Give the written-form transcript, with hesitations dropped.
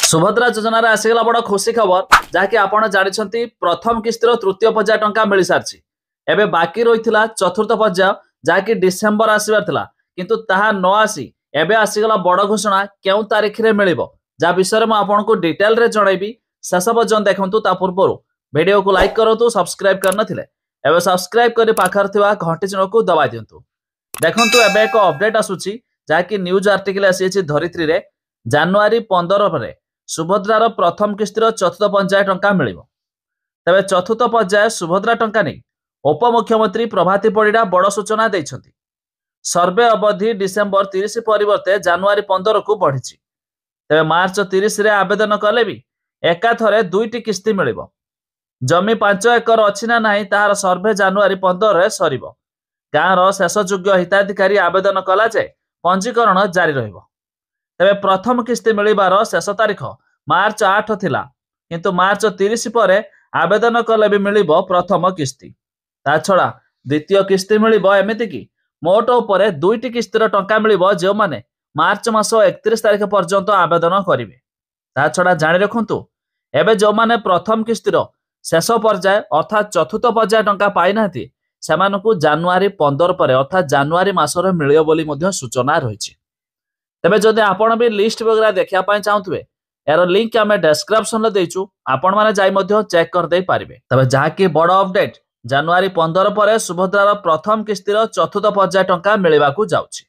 सुभद्रा योजन आसीगला बड़ खुशी खबर जहाँकि आपड़ जानते प्रथम किस्तर तृतीय पर्याय टंका मिल सारी एवं बाकी रही चतुर्थ पर्याय जहाँकि डिसेम्बर आसबार किंतु ताहा न आसी एवं आसीगला बड़ घोषणा क्यों तारीख में मिल जहाँ विषय में आपको डिटेल रे जनइबी शेष पर्यटन देखु ता पूर्व वीडियो को लाइक करूँ सब्सक्राइब करनथिले एवं सब्सक्राइब कर पाखर थिबा घंटी चिन्ह को दबाई दिंतु। देखंतु एबे एक अपडेट आसुची जहाँकि न्यूज आर्टिकल आसी धरित्री रे जनवरी 15 रे सुभद्रार प्रथम किस्तिर चतुर्थ पर्याय टंका मिल तेज चतुर्थ पर्याय सुभद्रा टंका नहीं उपमुख्यमंत्री प्रभाती परिड़ा बड़ सूचना देइछंती। सर्वे अवधि डिसेम्बर 30 परिवर्ते जनवरी 15 को बढ़ी तेज मार्च 30 रे आवेदन कले भी एकाथरे दुईटी किस्ती मिल जमी 5 एकर अच्छी ना नहीं तार सर्वे जनवरी 15 रे सर गाँवर शेष योग्य हिताधिकारी आवेदन कला जाए पंजीकरण जारी रहिबो। तेबे प्रथम किस्ती मिलिबार शेष तारीख मार्च 8 थिला किंतु मार्च 30 पर आवेदन कले भी मिलिबो प्रथम किस्ती। ता छड़ा द्वितीय किस्ती मिलिबो एमिति कि मोट उपरे दुईटी किस्तीर टंका मिलिबो जो माने मार्च मास 31 तारीख पर्यंत आवेदन करिवे। ता छड़ा जानि रखंतु एबे जो माने प्रथम किस्तीर शेष पर्याय अर्थात चतुर्थ पर्याय टंका पाई नाथि सेमानकु जनवरी 15 पर अर्थात जनवरी मासरे मिलियो बोली मध्य सूचना रही। तेबे जदि आपण भी लिस्ट वगैरह देखिया पाई चाहथुबे यार लिंक आमे डिस्क्रिप्शन रे देइछु आपण माने जाई मध्य चेक कर देई पारिबे। तबे जाकी बड़ अपडेट जनवरी 15 पर सुभद्रार प्रथम किस्तीर चतुर्थ पर्याय टंका मिलिबाकू जाउछि।